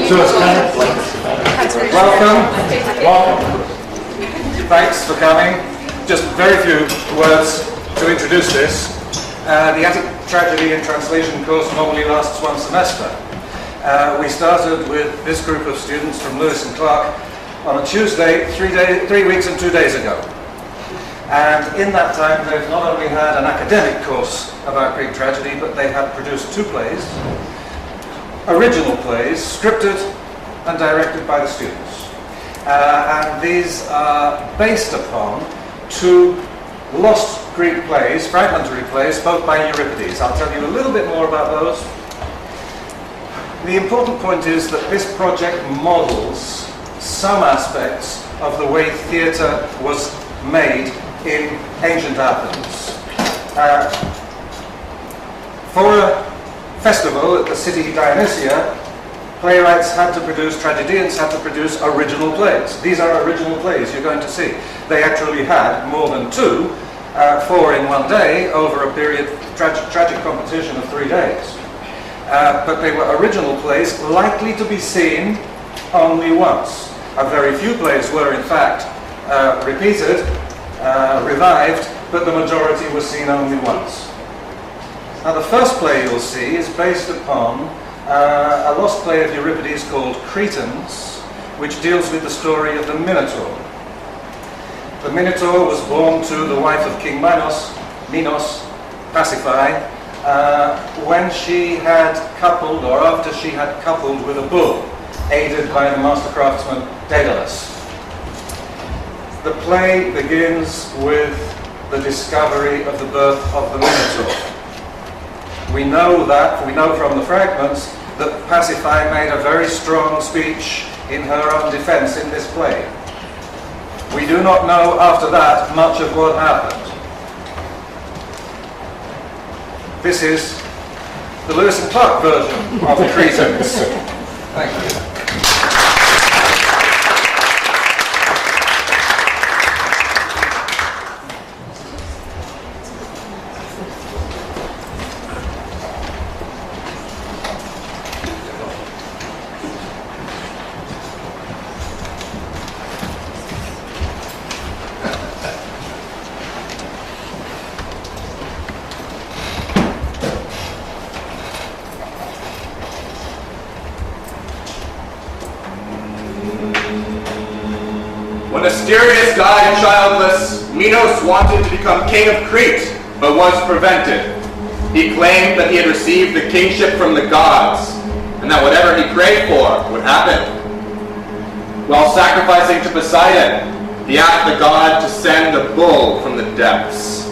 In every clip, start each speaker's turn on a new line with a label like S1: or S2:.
S1: Welcome. Thanks for coming. Just very few words to introduce this. The Attic Tragedy and Translation course normally lasts one semester. We started with this group of students from Lewis and Clark on a Tuesday, 3 weeks and 2 days ago. And in that time, they've not only had an academic course about Greek tragedy, but they have produced 2 plays, original plays, scripted and directed by the students. And these are based upon 2 lost Greek plays, fragmentary plays, both by Euripides. I'll tell you a little bit more about those. The important point is that this project models some aspects of the way theatre was made in ancient Athens. For a festival at the city Dionysia, playwrights had to produce, tragedians had to produce original plays. These are original plays you're going to see. They actually had more than 2, 4 in one day over a period, tragic competition of 3 days. But they were original plays likely to be seen only once. A very few plays were in fact repeated, revived, but the majority was seen only once. Now the first play you'll see is based upon a lost play of Euripides called Cretans, which deals with the story of the Minotaur. The Minotaur was born to the wife of King Minos, Pasiphae, when she had coupled, or after she had coupled with a bull, aided by the master craftsman Daedalus. The play begins with the discovery of the birth of the Minotaur. We know from the fragments that Pasiphae made a very strong speech in her own defense in this play. We do not know after that much of what happened. This is the Lewis and Clark version of the Cretans. Thank you.
S2: When Asterius died childless, Minos wanted to become king of Crete, but was prevented. He claimed that he had received the kingship from the gods, and that whatever he prayed for would happen. While sacrificing to Poseidon, he asked the god to send a bull from the depths.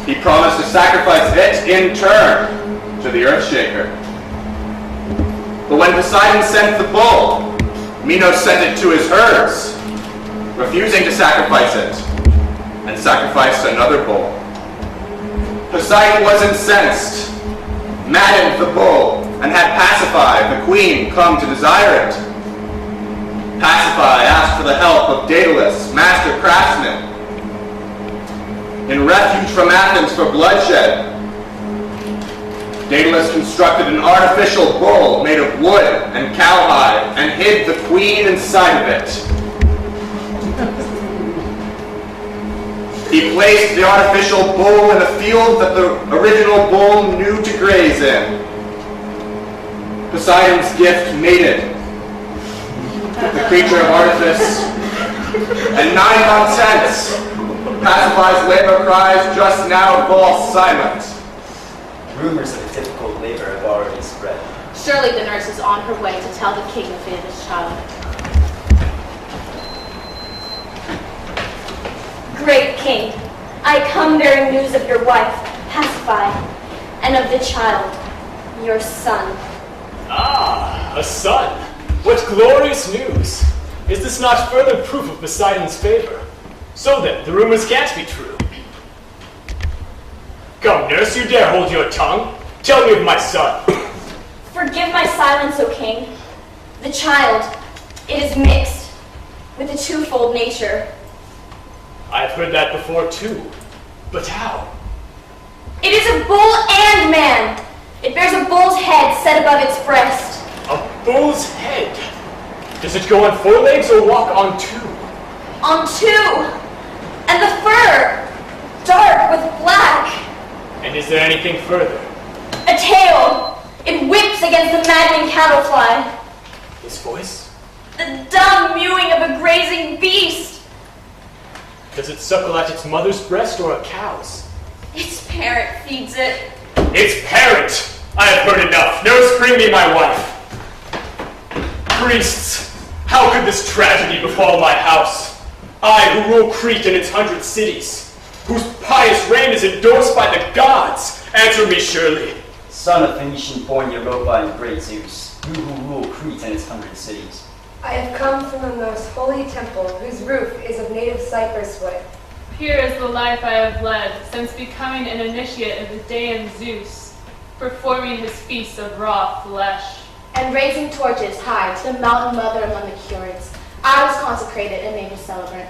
S2: He promised to sacrifice it in turn to the Earthshaker. But when Poseidon sent the bull, Minos sent it to his herds, refusing to sacrifice it, and sacrificed another bull. Poseidon was incensed, maddened the bull, and had Pasiphae, the queen, come to desire it. Pasiphae asked for the help of Daedalus, master craftsman. In refuge from Athens for bloodshed, Daedalus constructed an artificial bull made of wood and cowhide and hid the queen inside of it. He placed the artificial bull in a field that the original bull knew to graze in. Poseidon's gift mated the creature of artifice, and 9 months hence, Pasiphae's labor cries just now fall silent.
S3: Rumors of a difficult labor have already spread.
S4: Surely the nurse is on her way to tell the king the fate of his child.
S5: Great king, I come bearing news of your wife, Pasiphae, and of the child, your son.
S6: Ah, a son. What glorious news! Is this not further proof of Poseidon's favor? So then, the rumors can't be true. Come, nurse, you dare hold your tongue? Tell me of my son.
S5: Forgive my silence, O king. The child, it is mixed with a 2-fold nature.
S6: I've heard that before too. But how?
S5: It is a bull and man. It bears a bull's head set above its breast.
S6: A bull's head. Does it go on 4 legs or walk on 2?
S5: On 2. And the fur, dark with black.
S6: And is there anything further?
S5: A tail. It whips against the maddening cattlefly.
S6: His voice?
S5: The dumb mewing of a grazing beast.
S6: Does it suckle at its mother's breast or a cow's?
S5: Its parent feeds it.
S6: Its parent! I have heard enough. Nurse, bring me my wife. Priests, how could this tragedy befall my house? I, who rule Crete and its 100 cities, whose pious reign is endorsed by the gods. Answer me surely.
S3: Son of Phoenician-born Europa and great Zeus, you who rule Crete and its 100 cities.
S7: I have come from the most holy temple, whose roof is of native cypress wood.
S8: Pure is the life I have led since becoming an initiate of the Daean Zeus, performing his feasts of raw flesh.
S4: And raising torches high to the mountain mother among the Curids, I was consecrated and made a celebrant.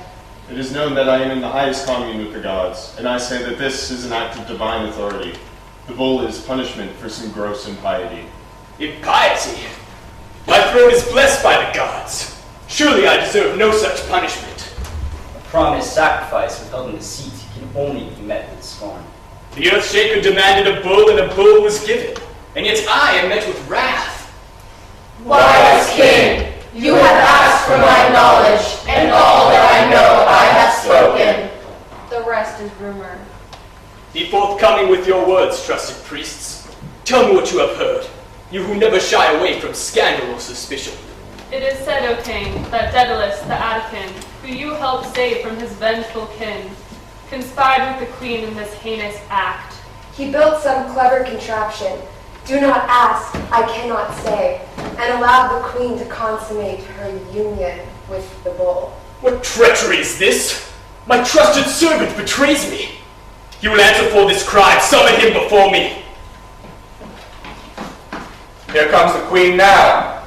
S9: It is known that I am in the highest commune with the gods, and I say that this is an act of divine authority. The bull is punishment for some gross impiety.
S6: Impiety? My throne is blessed by the gods. Surely I deserve no such punishment.
S3: A promised sacrifice withheld in deceit can only be met with scorn.
S6: The Earthshaker demanded a bull, and a bull was given. And yet I am met with wrath.
S4: Wise king, you have asked for my knowledge, and all that I know I have spoken.
S8: The rest is rumor.
S6: Be forthcoming with your words, trusted priests. Tell me what you have heard, you who never shy away from scandal or suspicion.
S8: It is said, O king, that Daedalus the Attican, who you helped save from his vengeful kin, conspired with the queen in this heinous act.
S7: He built some clever contraption, do not ask, I cannot say, and allowed the queen to consummate her union with the bull.
S6: What treachery is this? My trusted servant betrays me. He will answer for this crime. Summon him before me.
S2: Here comes the queen now.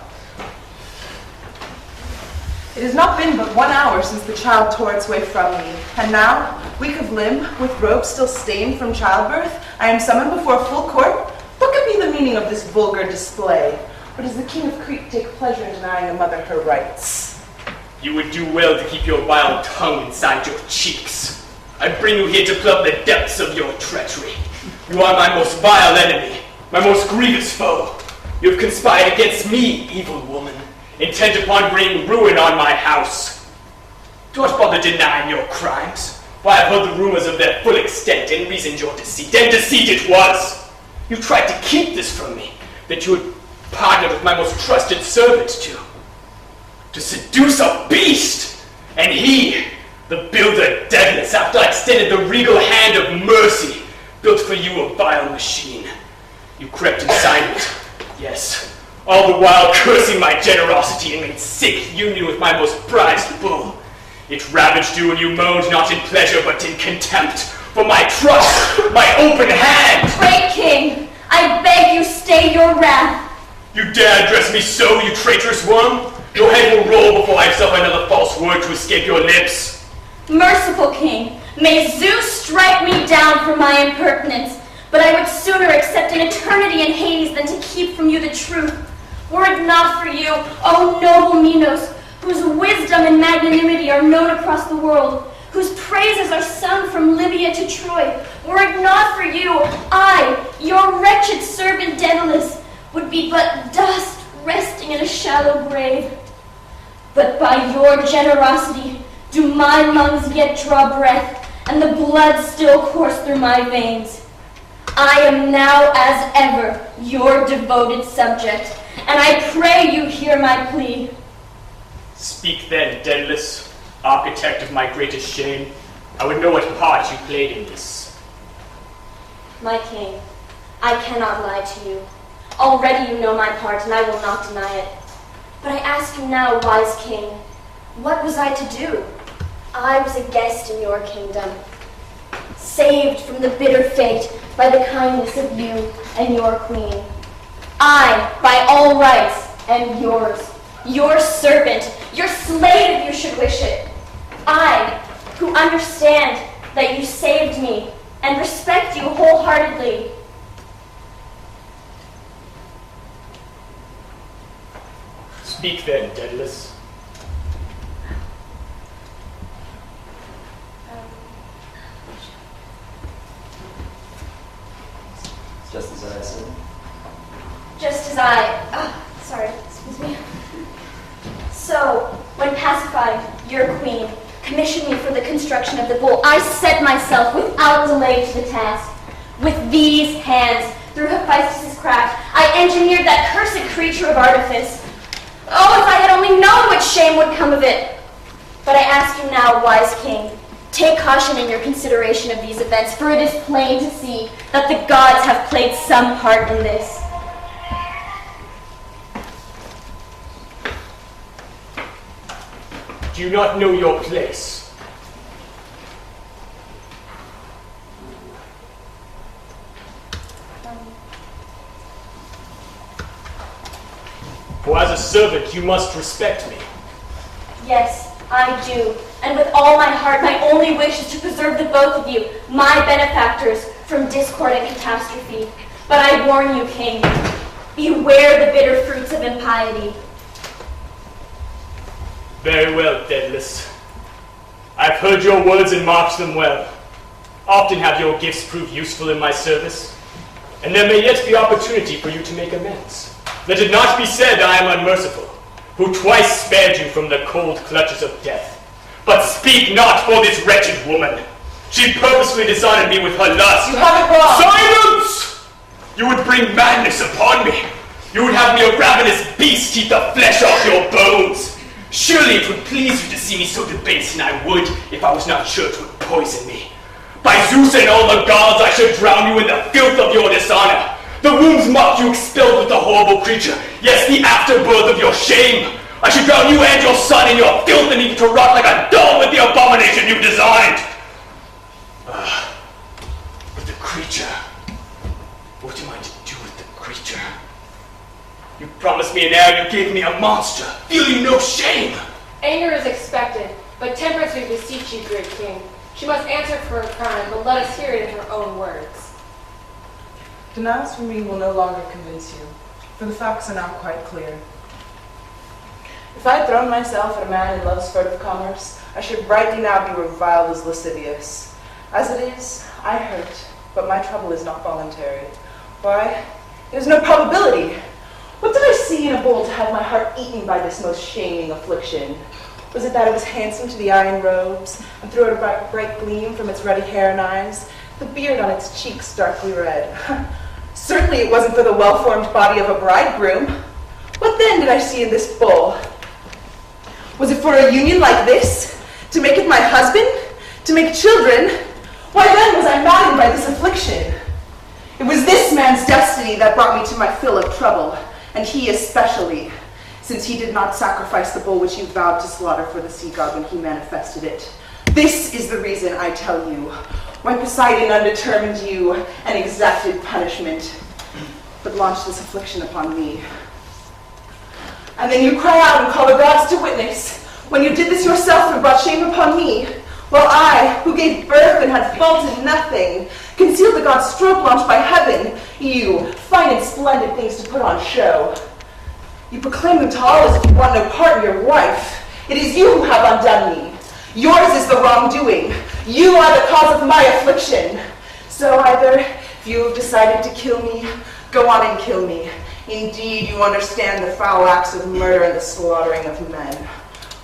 S10: It has not been but 1 hour since the child tore its way from me, and now, weak of limb, with robe still stained from childbirth, I am summoned before a full court. What could be the meaning of this vulgar display? Or does the king of Crete take pleasure in denying a mother her rights?
S6: You would do well to keep your vile tongue inside your cheeks. I bring you here to plumb the depths of your treachery. You are my most vile enemy, my most grievous foe. You have conspired against me, evil woman, intent upon bringing ruin on my house. Do not bother denying your crimes, for I have heard the rumors of their full extent and reasoned your deceit, and deceit it was. You tried to keep this from me, that you would partner with my most trusted servant to seduce a beast, and he, the builder Daedalus, after I extended the regal hand of mercy, built for you a vile machine. You crept inside it, yes, all the while cursing my generosity and made sick union with my most prized bull. It ravaged you, and you moaned not in pleasure but in contempt for my trust, my open hand.
S5: Great king, I beg you stay your wrath.
S6: You dare address me so, you traitorous worm? Your head will roll before I suffer another false word to escape your lips.
S5: Merciful king, may Zeus strike me down for my impertinence, but I would sooner accept an eternity in Hades than to keep from you the truth. Were it not for you, O noble Minos, whose wisdom and magnanimity are known across the world, whose praises are sung from Libya to Troy, were it not for you, I, your wretched servant Daedalus, would be but dust resting in a shallow grave. But by your generosity do my lungs yet draw breath, and the blood still course through my veins. I am now, as ever, your devoted subject, and I pray you hear my plea.
S6: Speak then, Daedalus, architect of my greatest shame. I would know what part you played in this.
S5: My king, I cannot lie to you. Already you know my part, and I will not deny it. But I ask you now, wise king, what was I to do? I was a guest in your kingdom, saved from the bitter fate by the kindness of you and your queen. I, by all rights, am yours, your servant, your slave if you should wish it. I, who understand that you saved me and respect you wholeheartedly.
S6: Speak then, Daedalus.
S3: Just as I said.
S5: Just as sorry, excuse me. So, when Pasiphae, your queen, commissioned me for the construction of the bull, I set myself without delay to the task. With these hands, through Hephaestus' craft, I engineered that cursed creature of artifice. Oh, if I had only known what shame would come of it! But I ask you now, wise king, take caution in your consideration of these events, for it is plain to see that the gods have played some part in this.
S6: Do you not know your place? For as a servant, you must respect me.
S5: Yes, I do. And with all my heart, my only wish is to preserve the both of you, my benefactors, from discord and catastrophe. But I warn you, king, beware the bitter fruits of impiety.
S6: Very well, Daedalus. I've heard your words and marked them well. Often have your gifts proved useful in my service, and there may yet be opportunity for you to make amends. Let it not be said I am unmerciful, who twice spared you from the cold clutches of death. But speak not for this wretched woman. She purposely dishonored me with her lust.
S10: You have it wrong.
S6: Silence! You would bring madness upon me. You would have me a ravenous beast eat the flesh off your bones. Surely it would please you to see me so debased, and I would if I was not sure it would poison me. By Zeus and all the gods, I should drown you in the filth of your dishonor. The wombs mocked you expelled with the horrible creature. Yes, the afterbirth of your shame. I should drown you and your son in your filth and leave you to rot like a dog with the abomination you designed. But the creature. What am I to do with the creature? You promised me an heir, you gave me a monster. Feel you no shame?
S7: Anger is expected, but temperance we beseech you, great king. She must answer for her crime, but let us hear it in her own words.
S10: Denials from me will no longer convince you, for the facts are now quite clear. If I had thrown myself at a man in love's furtive commerce, I should rightly now be reviled as lascivious. As it is, I hurt, but my trouble is not voluntary. Why? There's no probability. What did I see in a bull to have my heart eaten by this most shaming affliction? Was it that it was handsome to the eye in robes, and threw out a bright gleam from its ruddy hair and eyes, the beard on its cheeks darkly red? Certainly it wasn't for the well-formed body of a bridegroom. What then did I see in this bull? Was it for a union like this? To make it my husband? To make children? Why then was I maddened by this affliction? It was this man's destiny that brought me to my fill of trouble, and he especially, since he did not sacrifice the bull which you vowed to slaughter for the sea god when he manifested it. This is the reason, I tell you, why Poseidon undetermined you and exacted punishment, but launched this affliction upon me. And then you cry out and call the gods to witness, when you did this yourself and brought shame upon me, while I, who gave birth and had faulted nothing, concealed the gods' stroke launched by heaven, you, fine and splendid things to put on show. You proclaim them to all as if you want no part in your wife. It is you who have undone me. Yours is the wrongdoing. You are the cause of my affliction. So either, if you have decided to kill me, go on and kill me. Indeed, you understand the foul acts of murder and the slaughtering of men.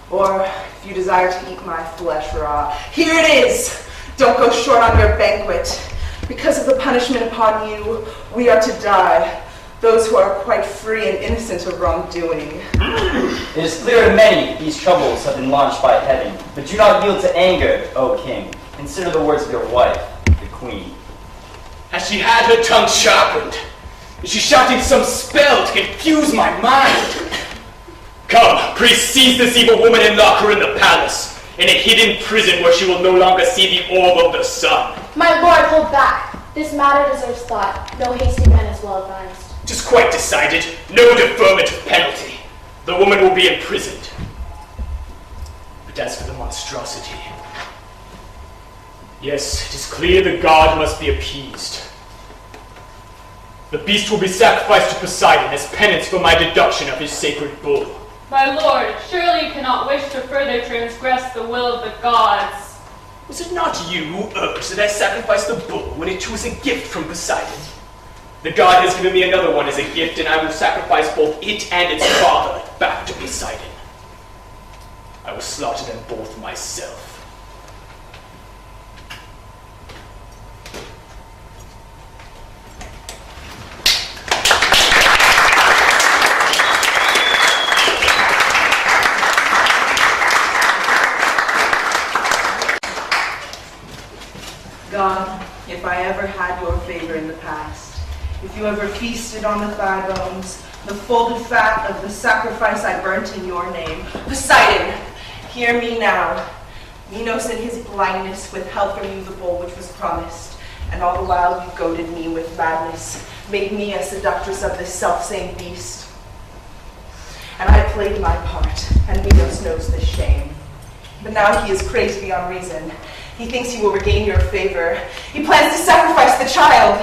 S10: Or, if you desire to eat my flesh raw, here it is! Don't go short on your banquet. Because of the punishment upon you, we are to die. Those who are quite free and innocent of wrongdoing.
S3: It is clear to many these troubles have been launched by heaven, but do not yield to anger, O king. Consider the words of your wife, the queen.
S6: Has she had her tongue sharpened? Is she shouting some spell to confuse my mind? Come, priest, seize this evil woman and lock her in the palace, in a hidden prison where she will no longer see the orb of the sun.
S4: My lord, hold back. This matter deserves thought. No hasty man is well advised.
S6: 'Tis quite decided. No deferment of penalty. The woman will be imprisoned. But as for the monstrosity, yes, it is clear the god must be appeased. The beast will be sacrificed to Poseidon as penance for my deduction of his sacred bull.
S8: My lord, surely you cannot wish to further transgress the will of the gods.
S6: Was it not you who urged that I sacrifice the bull when it was a gift from Poseidon? The god has given me another one as a gift, and I will sacrifice both it and its father back to Poseidon. I will slaughter them both myself.
S10: God, if I ever had your favor in the past, if you ever feasted on the thigh bones, the folded fat of the sacrifice I burnt in your name, Poseidon, hear me now. Minos in his blindness withheld from you the bowl which was promised, and all the while you goaded me with madness, made me a seductress of this selfsame beast. And I played my part, and Minos knows the shame. But now he is crazed beyond reason. He thinks he will regain your favor. He plans to sacrifice the child,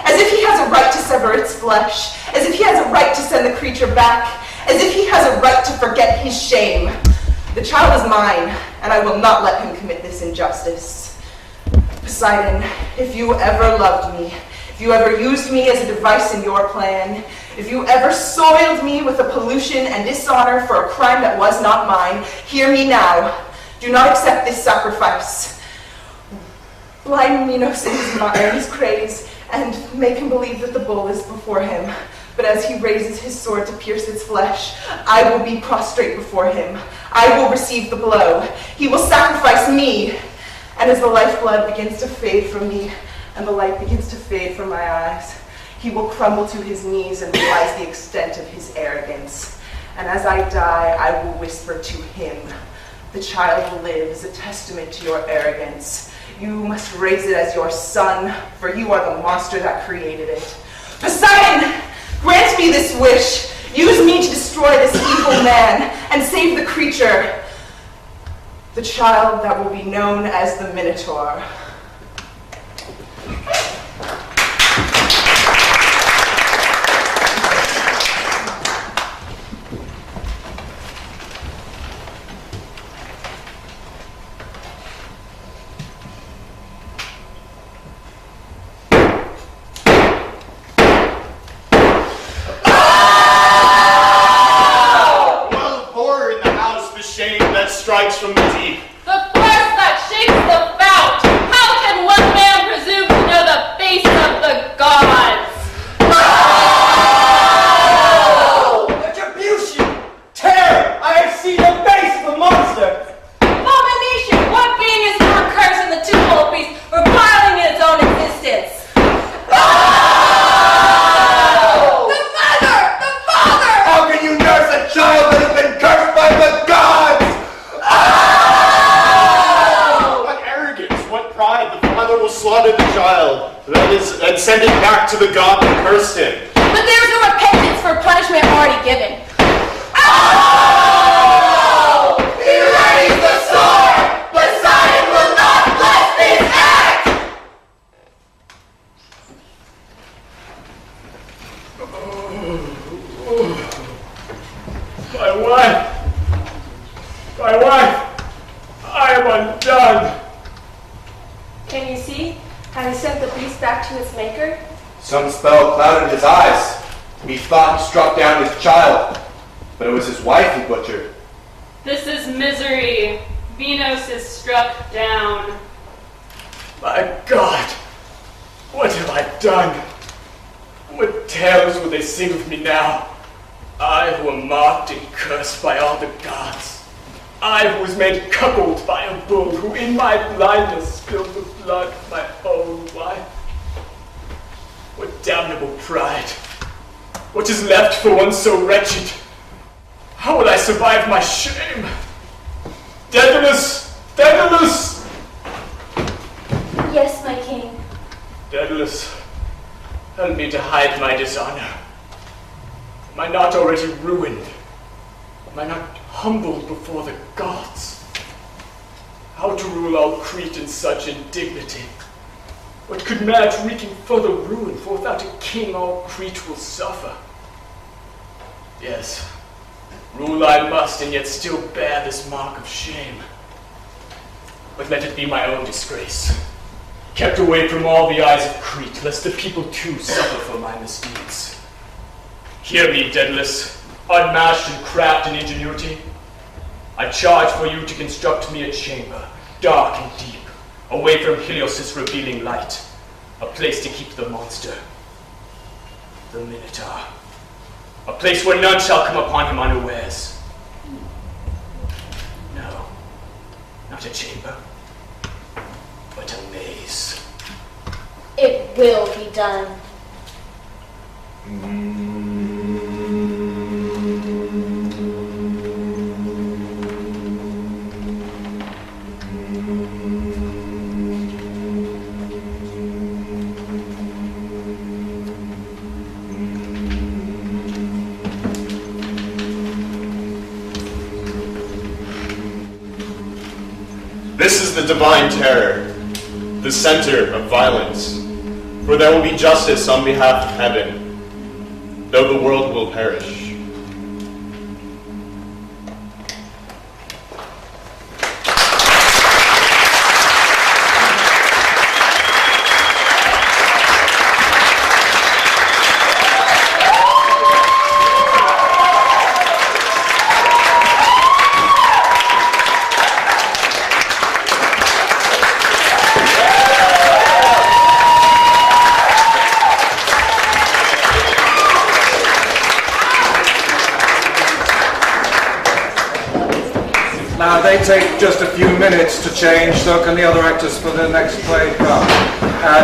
S10: as if he has a right to sever its flesh, as if he has a right to send the creature back, as if he has a right to forget his shame. The child is mine, and I will not let him commit this injustice. Poseidon, if you ever loved me, if you ever used me as a device in your plan, if you ever soiled me with a pollution and dishonor for a crime that was not mine, hear me now. Do not accept this sacrifice. Blind Minos in his craze, and make him believe that the bull is before him. But as he raises his sword to pierce its flesh, I will be prostrate before him. I will receive the blow. He will sacrifice me. And as the lifeblood begins to fade from me, and the light begins to fade from my eyes, he will crumble to his knees and realize the extent of his arrogance. And as I die, I will whisper to him, the child lives, a testament to your arrogance. You must raise it as your son, for you are the monster that created it. Poseidon, grant me this wish. Use me to destroy this evil man and save the creature, the child that will be known as the Minotaur.
S9: Strikes from the deep.
S8: The thrust that shakes the fount! How can one man presume to know the face of the gods?
S3: Oh! Retribution! Terror! I have seen the face of the monster!
S4: Abomination! What being is more cursed than the two-fold beast, reviling in its own existence?
S2: Oh! The mother! The father! How can you nurse a child that has been cursed by the gods?
S9: Will slaughter the child, that is, and send it back to the god that cursed him.
S4: But there is no repentance for punishment already given.
S2: Oh! He raised the sword! Poseidon will not bless this act!
S6: My wife! My wife! I am undone!
S7: Can you see? Have you sent the beast back to its maker?
S2: Some spell clouded his eyes. He thought he struck down his child, but it was his wife he butchered.
S8: This is misery. Minos is struck down.
S6: My God! What have I done? What tales will they sing of me now? I who am mocked and cursed by all the gods. I who was made cuckold by a bull, who in my blindness spilled the blood of my own wife. What damnable pride! What is left for one so wretched? How will I survive my shame? Daedalus! Daedalus!
S5: Yes, my king.
S6: Daedalus, help me to hide my dishonor. Am I not already ruined? Am I not humbled before the gods? How to rule all Crete in such indignity? What could merit wreaking further ruin, for without a king all Crete will suffer? Yes, Rule I must, and yet still bear this mark of shame. But let it be my own disgrace, kept away from all the eyes of Crete, lest the people too suffer for my misdeeds. Hear me, Daedalus, unmatched in craft and ingenuity. I charge for you to construct me a chamber, dark and deep, away from Helios' revealing light, a place to keep the monster, the Minotaur, a place where none shall come upon him unawares. No, not a chamber, but a maze.
S5: It will be done.
S9: This is the divine terror, the center of violence, for there will be justice on behalf of heaven, though the world will perish.
S1: Now they take just a few minutes to change, so can the other actors for the next play come,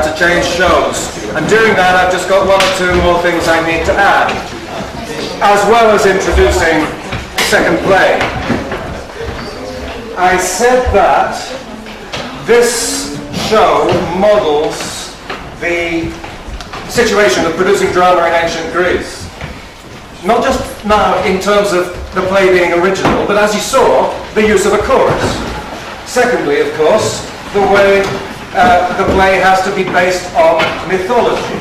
S1: to change shows. And during that I've just got one or two more things I need to add, as well as introducing the second play. I said that this show models the situation of producing drama in ancient Greece. Not just now in terms of the play being original, but as you saw, the use of a chorus. Secondly, of course, the way the play has to be based on mythology.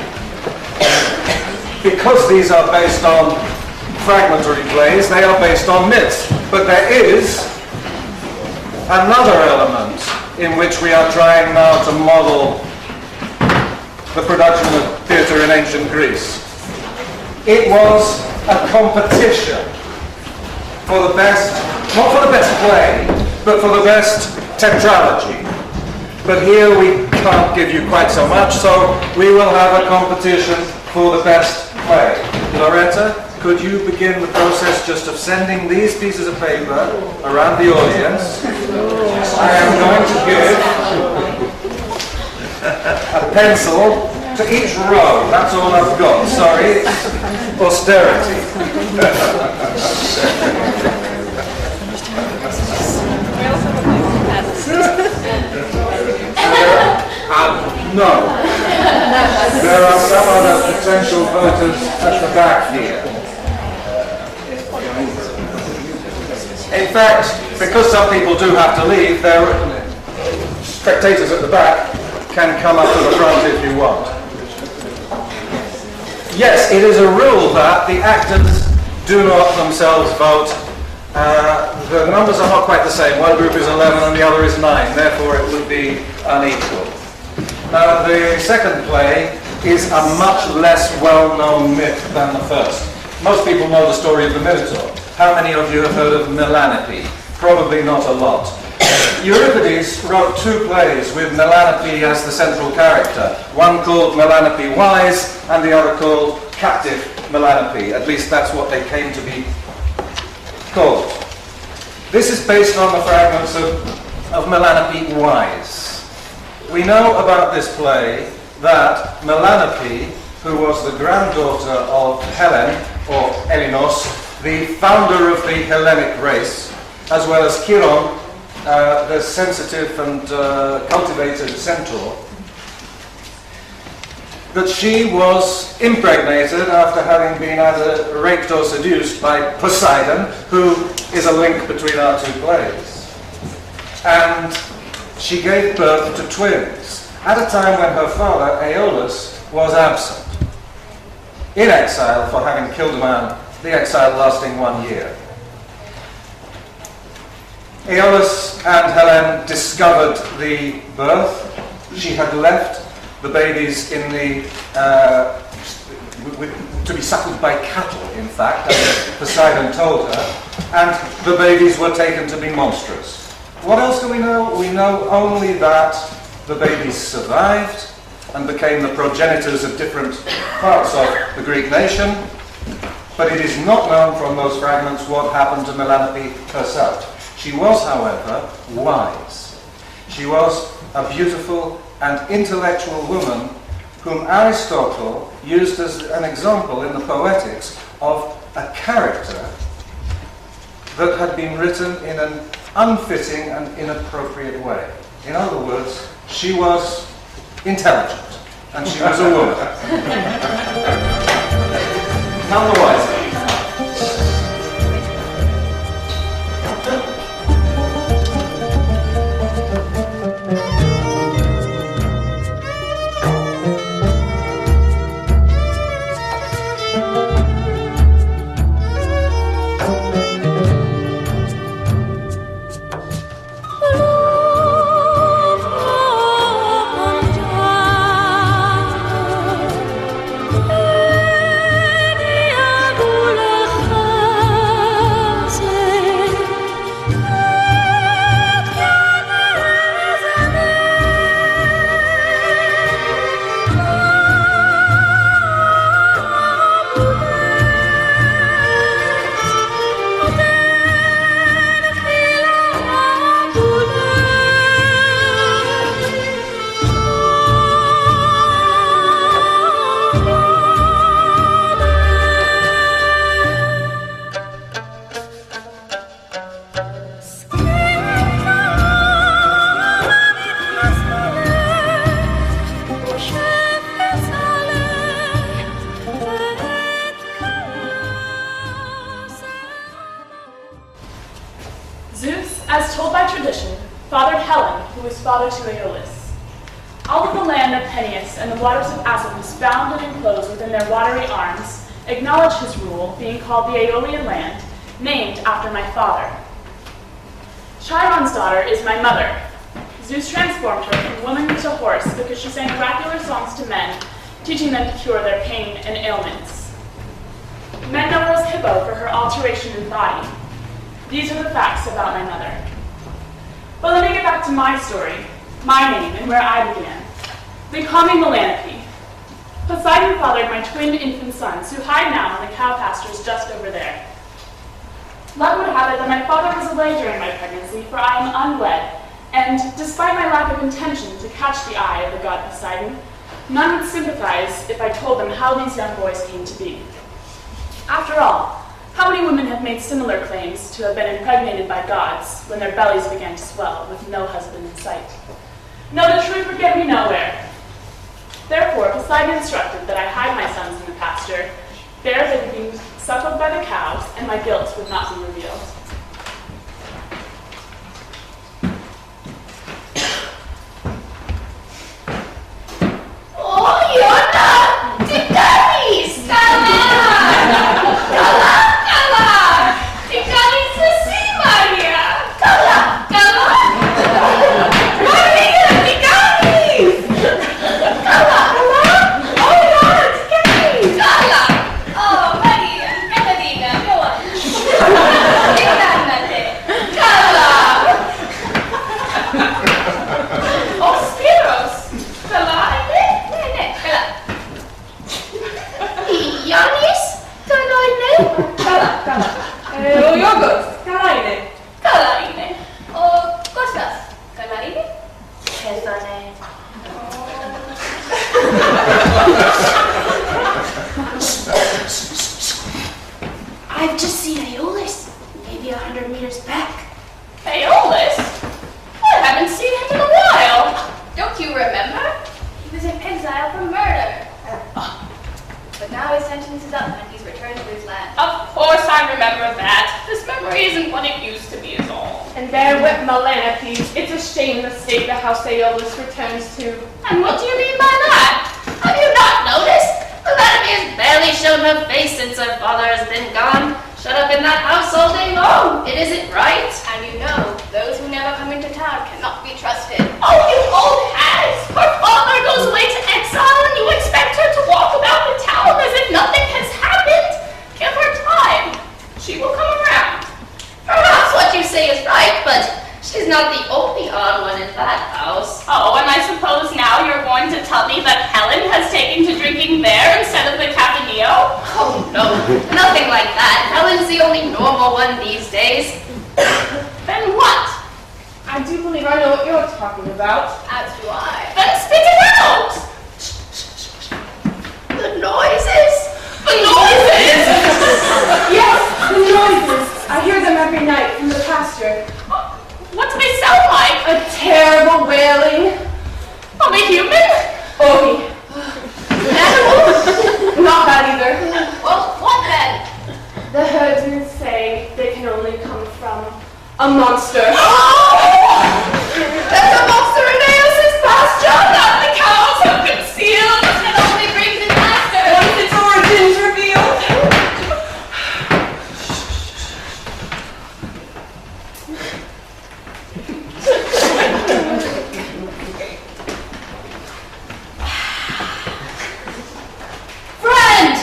S1: Because these are based on fragmentary plays, they are based on myths. But there is another element in which we are trying now to model the production of theatre in ancient Greece. It was a competition for the best, not for the best play, but for the best tetralogy. But here we can't give you quite so much, so we will have a competition for the best play. Loretta, could you begin the process just of sending these pieces of paper around the audience? I am going to give a pencil to each row. That's all I've got. Sorry, it's austerity. No. There are some other potential voters at the back here. In fact, because some people do have to leave, their spectators at the back can come up to the front if you want. Yes, it is a rule that the actors do not themselves vote. The numbers are not quite the same. One group is 11 and the other is 9, therefore it would be unequal. Now, the second play is a much less well-known myth than the first. Most people know the story of the Minotaur. How many of you have heard of Melanippe? Probably not a lot. Euripides wrote two plays with Melanippe as the central character, one called Melanippe Wise and the other called Captive Melanippe. At least that's what they came to be called. This is based on the fragments of Melanippe Wise. We know about this play that Melanippe, who was the granddaughter of Helen, or Elenos, the founder of the Hellenic race, as well as Chiron, the sensitive and cultivated centaur, that she was impregnated after having been either raped or seduced by Poseidon, who is a link between our two plays. And she gave birth to twins at a time when her father, Aeolus, was absent, in exile for having killed a man, the exile lasting 1 year. Aeolus and Helen discovered the birth. She had left the babies in the to be suckled by cattle, in fact, as Poseidon told her, and the babies were taken to be monstrous. What else do we know? We know only that the babies survived and became the progenitors of different parts of the Greek nation, but it is not known from those fragments what happened to Melanope herself. She was, however, wise. She was a beautiful and intellectual woman whom Aristotle used as an example in the Poetics of a character that had been written in an unfitting and inappropriate way. In other words, she was intelligent, and she was a woman. None the wiser.
S8: Zeus, as told by tradition, fathered Helen, who was father to Aeolus. All of the land of Peneus and the waters of Asopus, bound and enclosed within their watery arms, acknowledge his rule, being called the Aeolian land, named after my father. Chiron's daughter is my mother. Zeus transformed her from woman to horse because she sang oracular songs to men, teaching them to cure their pain and ailments. Men know her as Hippo for her alteration in body. These are the facts about my mother. But let me get back to my story, my name, and where I began. They call me Melanope. Poseidon fathered my twin infant sons, who hide now in the cow pastures just over there. Luck would have it that my father was away during my pregnancy, for I am unwed, and despite my lack of intention to catch the eye of the god Poseidon, none would sympathize if I told them how these young boys came to be. After all, how many women have made similar claims to have been impregnated by gods when their bellies began to swell with no husband in sight? No, the truth would get me nowhere. Therefore, Poseidon instructed that I hide my sons in the pasture. There they would be suckled by the cows, and my guilt would not be revealed.
S4: Oh, Iona! Titanis! Kala! Titanis sa si Maria! Kala! Maria! Titanis! Kala! Oh, yeah! Titanis! Kala! Oh, Maria! Catalina, go on. Tingnan natin. Kala! Oh, Spiros! Kala? Yanis? Kalaine? Kala. Yogos? Kalaine. Kalaine. O Kostas? Kalaine? Kesane. I've just seen Aeolus. Maybe 100 meters back. Aeolus? I haven't seen him in a while. Don't you remember? He was in exile for murder. But now his sentence is up and he's returned to his land. Of course I remember that. This memory isn't what it used to be at all.
S8: And there with Melanope, it's a shame the state the house Aeolus returns to.
S4: And what do you mean by that? Have you not noticed? Melanope has barely shown her face since her father has been gone. Shut up in that house all day long. It isn't right. And you know, those who never come into town cannot be trusted.
S5: Oh, you old hags! Her father goes away to exile and you expect her to walk about the town as if nothing has happened? Give her time. She will come around.
S4: Perhaps what you say is right, but she's not the only odd one in that house.
S5: Oh, and I suppose now you're going to tell me that Helen has taken to drinking there instead of the Cafaneo?
S4: Oh, no, nothing like that. Helen's the only normal one these days.
S5: Then what?
S8: I do believe I know what you're talking about.
S4: As do I.
S5: Then spit it out!
S4: The noises!
S5: The noises!
S8: Yes, the noises. I hear them every night from the pasture.
S5: What do they sound like?
S8: A terrible wailing.
S5: Of a human?
S8: Ogie.
S4: Animals?
S8: Not that either.
S4: Well, what then?
S8: The herdsmen say they can only come from a monster.
S4: There's a monster in Aeolus' pasture that the cows have concealed. It only brings disaster.
S8: Once its origins revealed.
S7: Friend!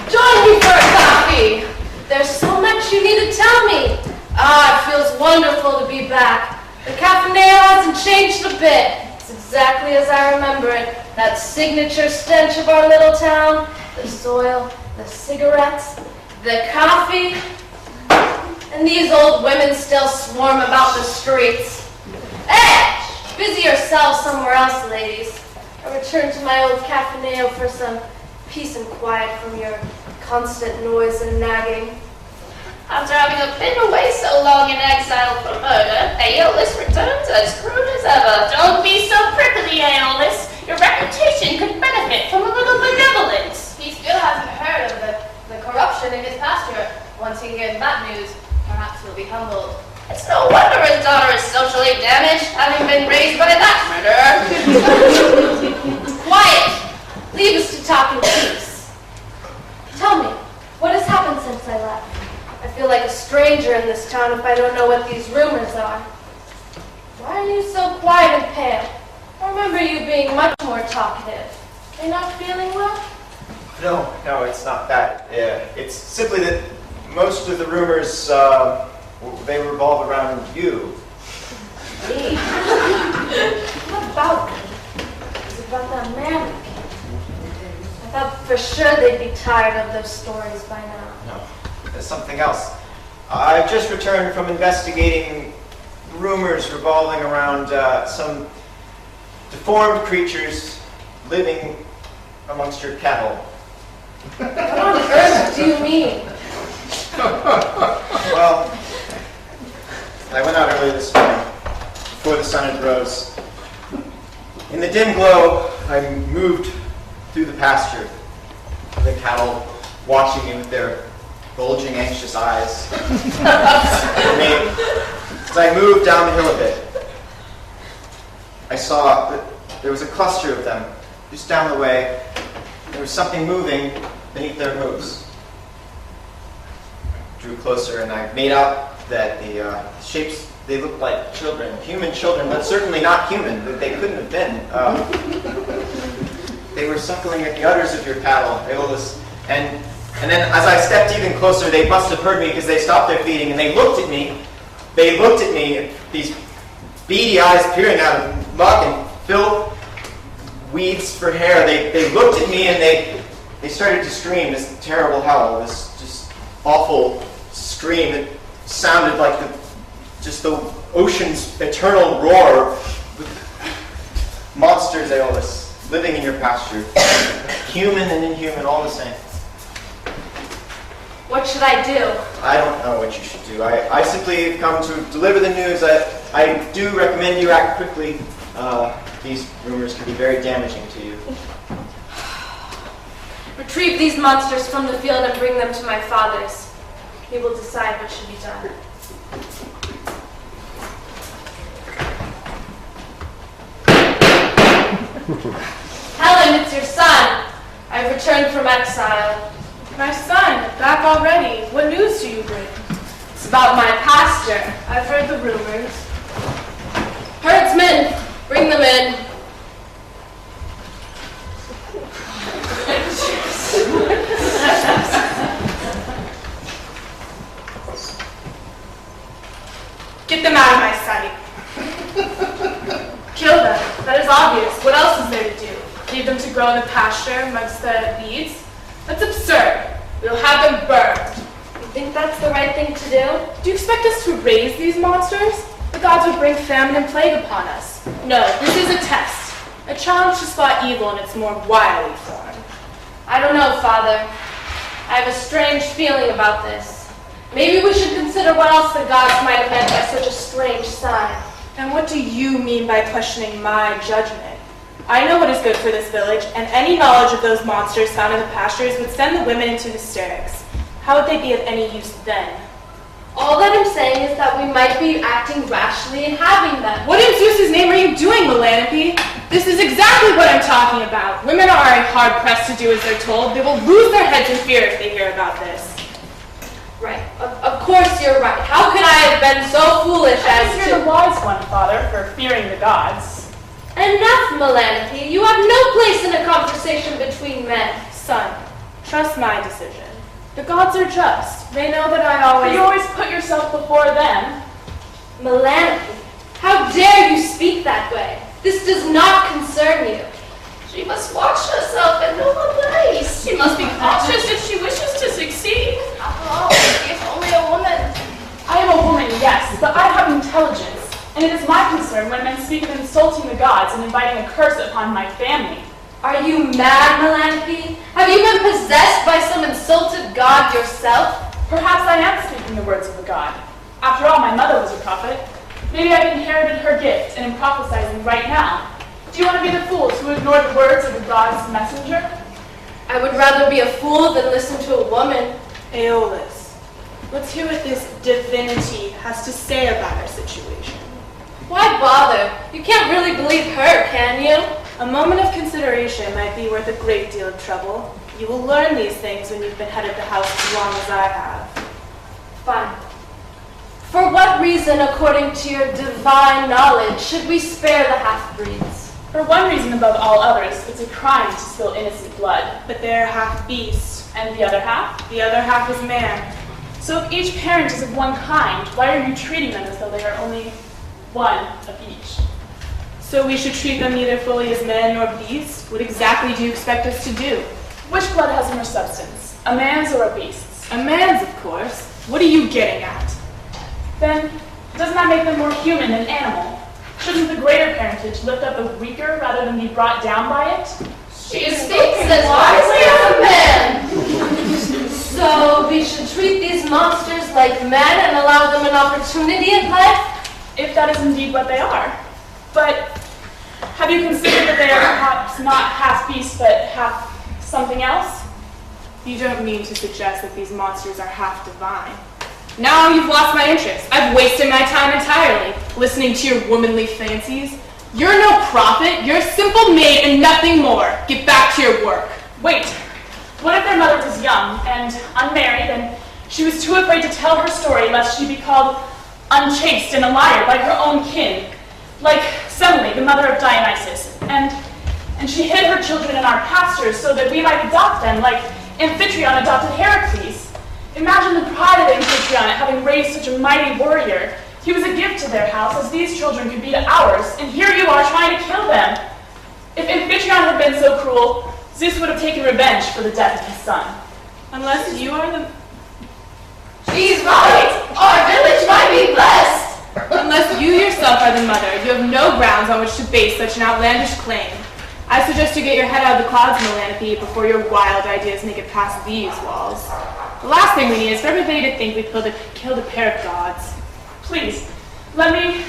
S7: Join me for a coffee. There's so much you need to tell me. Ah, it feels wonderful to be back. The Cafaneo hasn't changed a bit. It's exactly as I remember it. That signature stench of our little town, the soil, the cigarettes, the coffee, and these old women still swarm about the streets. Hey! Busy yourselves somewhere else, ladies. I return to my old Cafaneo for some peace and quiet from your constant noise and nagging.
S4: After having been away so long in exile for murder, Aeolus returns as crude as ever.
S5: Don't be so prickly, Aeolus. Your reputation could benefit from a little benevolence.
S4: He still hasn't heard of the corruption in his pasture. Once he hears that news, perhaps he'll be humbled. It's no wonder his daughter is socially damaged, having been raised by that murderer.
S7: Quiet! Leave us to talk in peace. Tell me, what has happened since I left? I feel like a stranger in this town if I don't know what these rumors are. Why are you so quiet and pale? I remember you being much more talkative. Are you not feeling well?
S11: No, it's not that. It's simply that most of the rumors, they revolve around you.
S7: Me? What about me? Is it about that man who came? I thought for sure they'd be tired of those stories by now.
S11: No, there's something else. I've just returned from investigating rumors revolving around some deformed creatures living amongst your cattle.
S7: What on earth do you mean?
S11: Well, I went out early this morning, before the sun had rose. In the dim glow, I moved through the pasture, the cattle watching me with their bulging, anxious eyes. As I moved down the hill a bit, I saw that there was a cluster of them just down the way. There was something moving beneath their hooves. I drew closer and I made out that the shapes, they looked like children, human children, but certainly not human. They couldn't have been. They were suckling at the udders of your cattle, Aeolus. And then as I stepped even closer, they must have heard me because they stopped their feeding and they looked at me. They looked at me, these beady eyes peering out of muck and filth, weeds for hair. They looked at me and they started to scream this terrible howl, this just awful scream. It sounded like the ocean's eternal roar with monsters, Aeolus, living in your pasture. Human and inhuman, all the same.
S7: What should I do?
S11: I don't know what you should do. I simply have come to deliver the news. I do recommend you act quickly. These rumors can be very damaging to you.
S7: Retrieve these monsters from the field and bring them to my father's. He will decide what should be done. Helen, it's your son. I've returned from exile. My son, back already. What news do you bring? It's about my pasture. I've heard the rumors. Herdsmen, bring them in. Get them out of my sight. Kill them. That is obvious. What else is there to do? Leave them to grow in the pasture amongst the weeds? That's absurd. We'll have them burned.
S5: You think that's the right thing to do?
S7: Do you expect us to raise these monsters? The gods would bring famine and plague upon us. No, this is a test. A challenge to spot evil in its more wily form.
S4: I don't know, Father. I have a strange feeling about this. Maybe we should consider what else the gods might have meant by such a strange sign.
S7: And what do you mean by questioning my judgment? I know what is good for this village, and any knowledge of those monsters found in the pastures would send the women into hysterics. How would they be of any use then?
S4: All that I'm saying is that we might be acting rashly in having them.
S7: What in Zeus's name are you doing, Melanope? This is exactly what I'm talking about. Women are hard-pressed to do as they're told. They will lose their heads in fear if they hear about this.
S4: Right. Of course you're right. How could I have been so foolish as to...
S8: You're the wise one, Father, for fearing the gods.
S4: Enough, Melanope. You have no place in a conversation between men.
S7: Son, trust my decision. The gods are just. They know that I always...
S8: You always put yourself before them.
S4: Melanope, how dare you speak that way? This does not concern you. She must watch herself and know her place.
S8: She must be cautious if she wishes to succeed.
S4: Oh, she's only a woman.
S8: I am a woman, yes, but I have intelligence. And it is my concern when men speak of insulting the gods and inviting a curse upon my family.
S4: Are you mad, Melanope? Have you been possessed by some insulted god yourself?
S8: Perhaps I am speaking the words of a god. After all, my mother was a prophet. Maybe I've inherited her gift and am prophesying right now. Do you want to be the fools who ignore the words of a god's messenger?
S4: I would rather be a fool than listen to a woman.
S7: Aeolus, let's hear what this divinity has to say about our situation.
S4: Why bother? You can't really believe her, can you?
S7: A moment of consideration might be worth a great deal of trouble. You will learn these things when you've been head of the house as long as I have.
S4: Fine. For what reason, according to your divine knowledge, should we spare the half-breeds?
S8: For one reason above all others, it's a crime to spill innocent blood.
S7: But they're half beast.
S8: And the other half?
S7: The other half is man.
S8: So if each parent is of one kind, why are you treating them as though they are only one of each?
S7: So we should treat them neither fully as men nor beasts? What exactly do you expect us to do?
S8: Which blood has more substance, a man's or a beast's?
S7: A man's, of course. What are you getting at?
S8: Then, doesn't that make them more human than animal? Shouldn't the greater parentage lift up the weaker rather than be brought down by it?
S4: She speaks as wisely as a man. So we should treat these monsters like men and allow them an opportunity at life?
S8: If that is indeed what they are. But have you considered that they are perhaps not half beast but half something else?
S7: You don't mean to suggest that these monsters are half divine. Now you've lost my interest. I've wasted my time entirely, listening to your womanly fancies. You're no prophet, you're a simple maid and nothing more. Get back to your work.
S8: Wait, what if their mother was young and unmarried and she was too afraid to tell her story lest she be called unchaste and a liar by her own kin? Like Semele, the mother of Dionysus, and she hid her children in our pastures so that we might adopt them, like Amphitryon adopted Heracles. Imagine the pride of Amphitryon at having raised such a mighty warrior. He was a gift to their house, as these children could be to ours, and here you are trying to kill them. If Amphitryon had been so cruel, Zeus would have taken revenge for the death of his son.
S7: Unless you are the...
S4: She's right! Our village might be blessed!
S7: Unless you yourself are the mother, you have no grounds on which to base such an outlandish claim. I suggest you get your head out of the clouds, Melanope, before your wild ideas make it past these walls. The last thing we need is for everybody to think we've killed a pair of gods.
S8: Please, let me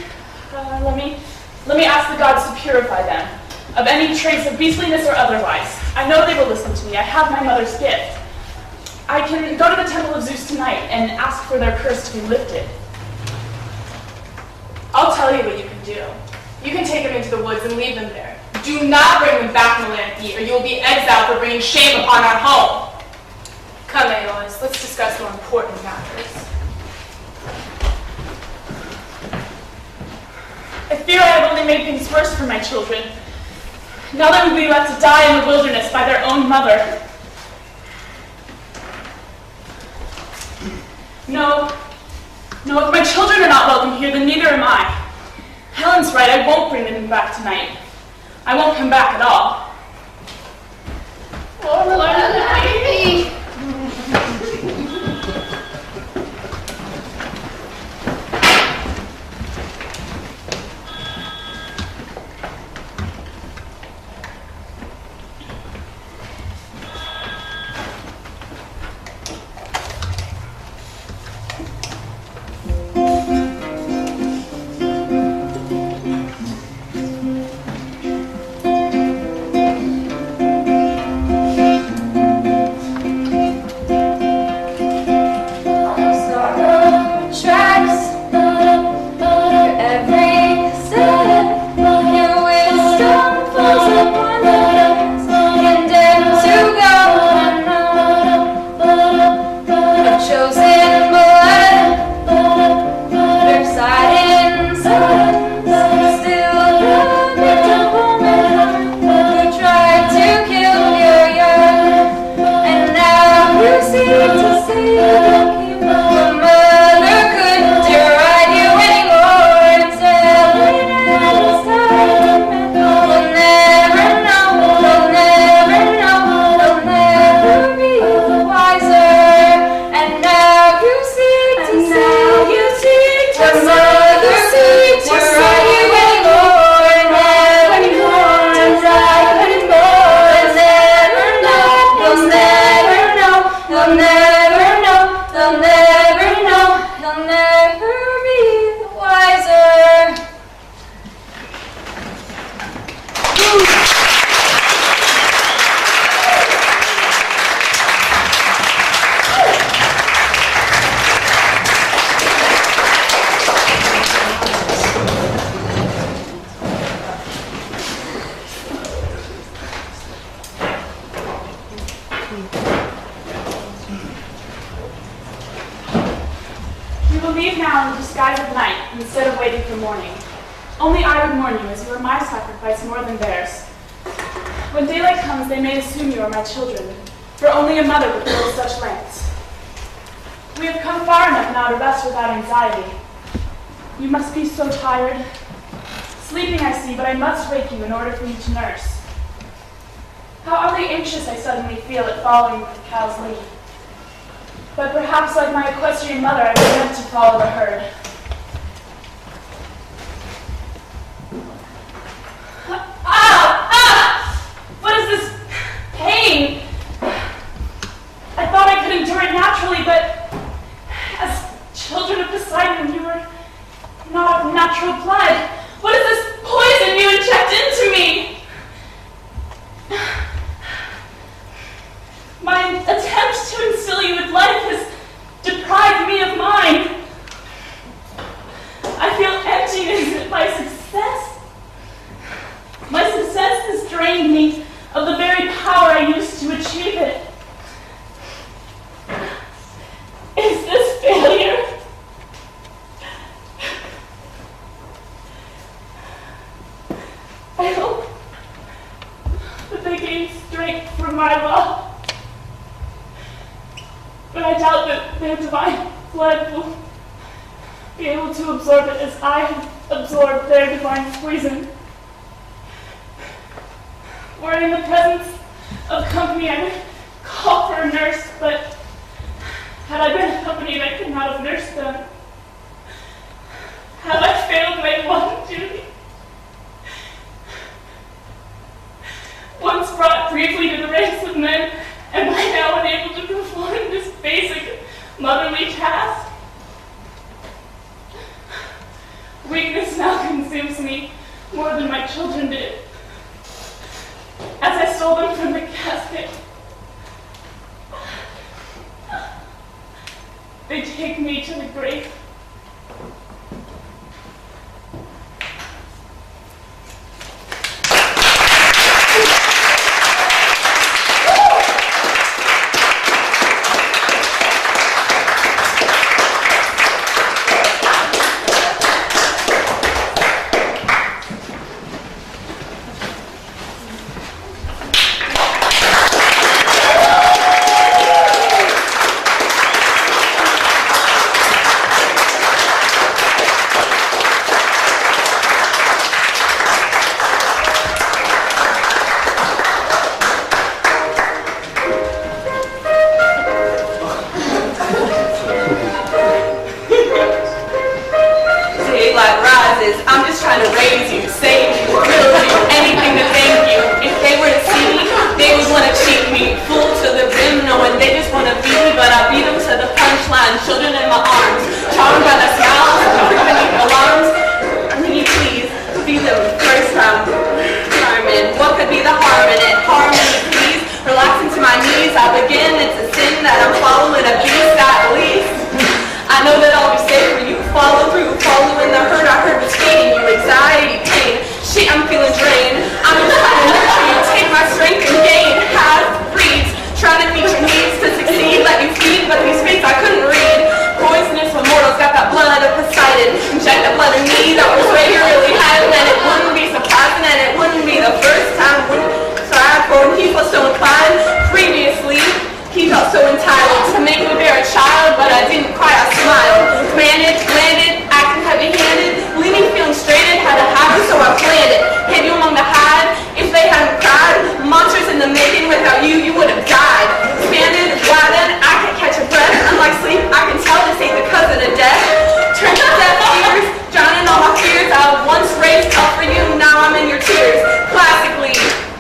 S8: ask the gods to purify them of any trace of beastliness or otherwise. I know they will listen to me. I have my mother's gift. I can go to the temple of Zeus tonight and ask for their curse to be lifted.
S7: I'll tell you what you can do. You can take them into the woods and leave them there. Do not bring them back, Melanope, or you will be exiled for bringing shame upon our home. Come
S8: Let's discuss more important matters. I fear I have only made things worse for my children. Now they will be left to die in the wilderness by their own mother. No, if my children are not welcome here, then neither am I. Helen's right, I won't bring them back tonight. I won't come back at all.
S4: Oh, Lord, happy.
S8: You will leave now in the disguise of night instead of waiting for morning. Only I would warn you, as you are my sacrifice more than theirs. When daylight comes, they may assume you are my children, for only a mother would go to such lengths. We have come far enough now to rest without anxiety. You must be so tired. Sleeping, I see, but I must wake you in order for you to nurse. How utterly anxious I suddenly feel at following with the cow's lead. But perhaps, like my equestrian mother, I was meant to follow the herd. What is this pain? I thought I could endure it naturally, but as children of Poseidon, you were not of natural blood. What is this poison you inject into me? My attempt to instill you with life has deprived me of mine. I feel emptiness at my success. My success has drained me of the very power I used to achieve it. Is this failure? I hope that they gain strength from my love. But I doubt that their divine blood will be able to absorb it as I have absorbed their divine poison. Were in the presence of company, I would call for a nurse, but had I been accompanied, I could not have nursed them. Have I failed my one duty? Once brought briefly to the ranks of men, am I now unable to perform this basic motherly task? Weakness now consumes me more than my children did. As I stole them from the casket, they take me to the grave.
S10: First time, Carmen, what could be the harm in it? Harmony, please. Relaxing to my knees, I begin. It's a sin that I'm following a beast at least. I know that I'll be safe for you. Follow through, following the hurt I heard was fading you. Anxiety, pain, shit, I'm feeling drained. I'm trying to nurture you, take my strength and gain. Half-breeds, trying to meet your needs to succeed. Let you feed, but these fates I couldn't read. Poisonous immortals got that blood of Poseidon. Inject the blood in me, that was where you really had it. And it wouldn't be surprising, and it wouldn't be the first time. He felt so inclined. Previously, he felt so entitled to make me bear a child, but I didn't cry, I smiled. Commanded, landed, acting heavy-handed, leaving feeling stranded, had to have it, so I planned it. Hid you among the hide, if they hadn't cried. Monsters in the making, without you, you would have died. Expanded, why then, I can catch a breath. Unlike sleep, I can tell this ain't the cousin of death. Turned to deaf ears, drowning all my fears. I once raised up for you, now I'm in your tears. Classically,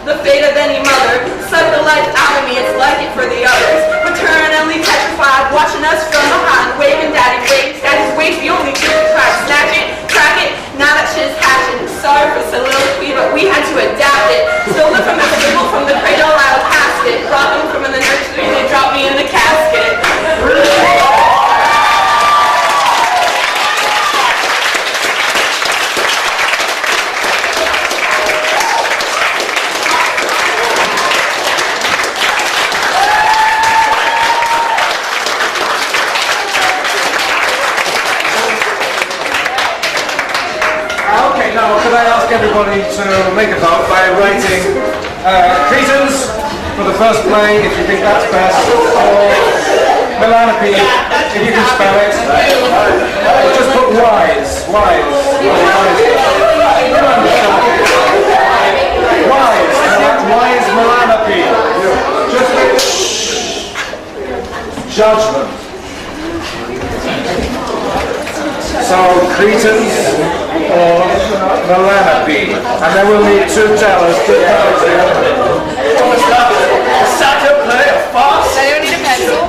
S10: the fate of any mother, suck the life out of me, it's like it for the others. Paternally petrified, watching us from behind, waving daddy waves, daddy's waves, the only truth to crack. Snatch it, crack it, now that shit is hashing. Sorry for soliloquy, but we had to adapt it. Stolen from the table, from the cradle, I passed it. Brought them from in the nursery, they dropped me in the casket.
S1: Now, could I ask everybody to make a vote by writing Cretans for the first play, if you think that's best, or Melanope, if you can spell it. Just put wise. Wise, Melanope. Just judgment. So, Cretans or Melanope. And then we'll need two tellers to tell us
S6: a satire play, a farce.
S10: I don't need a pencil.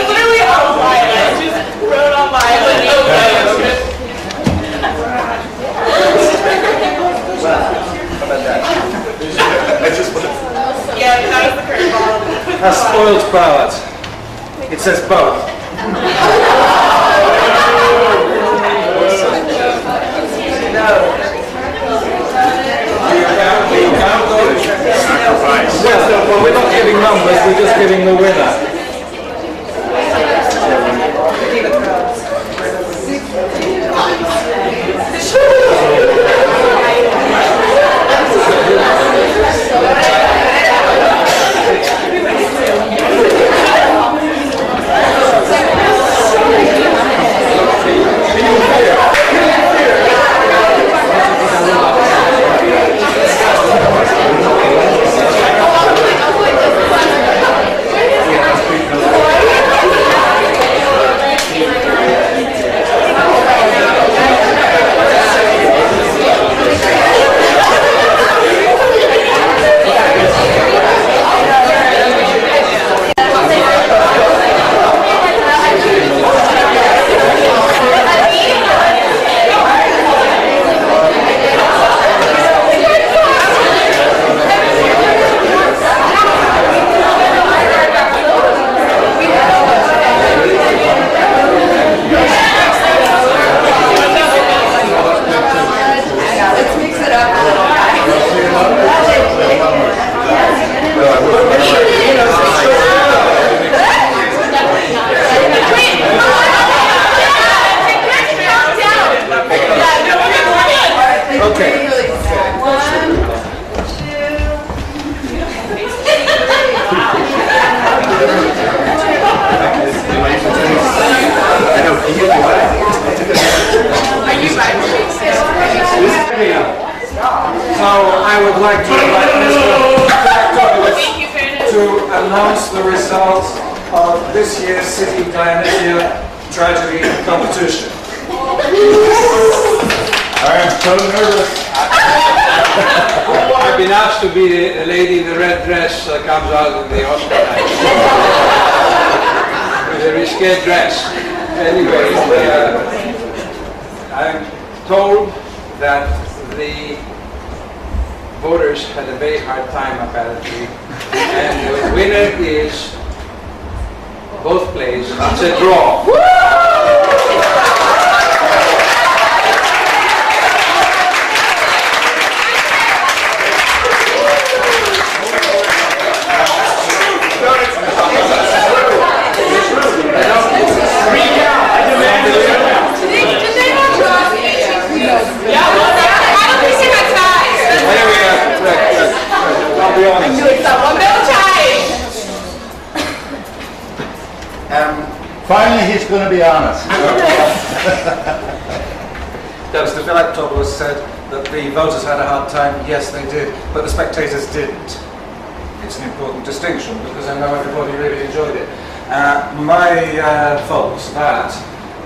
S6: Literally outline. I just wrote on my
S1: a spoiled ballad. It says both. Well, we're not giving numbers, we're just giving the winner. So I would like to invite Mr. Jack to announce the results of this year's City Dionysia Tragedy competition.
S9: I am so nervous.
S12: been asked to be the lady in the red dress that comes out in the Oscar night. With a risque dress. Anyway, I'm told that the voters had a very hard time apparently, and the winner is both plays. It's a draw.
S13: Finally, he's going to be honest.
S1: Mr. Philiptopoulos said that the voters had a hard time. Yes, they did, but the spectators didn't. It's an important distinction because I know everybody really enjoyed it. My fault that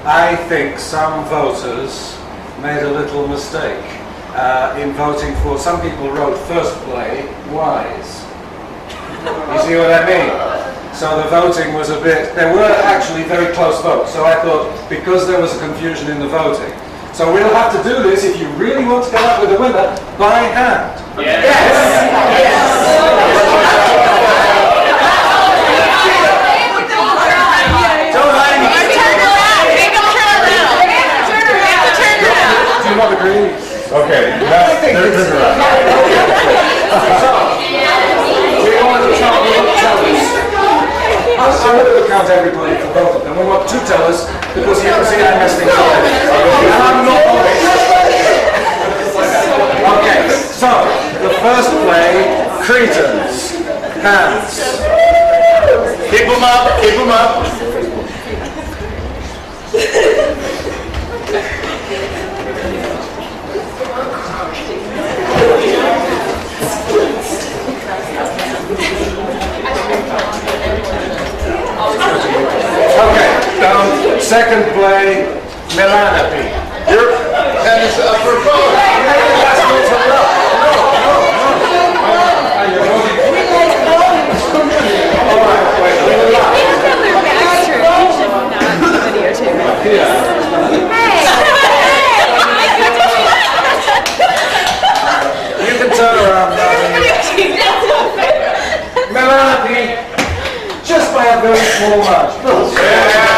S1: I think some voters made a little mistake in voting for. Some people wrote first play wise. You see what I mean? So the voting was a bit, there were actually very close votes. So I thought, because there was a confusion in the voting, so we'll have to do this if you really want to come up with a winner by hand.
S6: Yes.
S1: Do you not agree?
S13: Okay, turn around.
S1: We want to I'm going to count everybody for both of them. We want two tellers because you can see I messed things up. And I'm not okay, so the first play, Cretans. Hands.
S2: Keep them up, keep them up.
S1: Okay, second play, Melanope.
S13: Your pen is up for vote.
S1: That's not enough. All right, wait. You can turn around now. Melanope, just by a very small margin.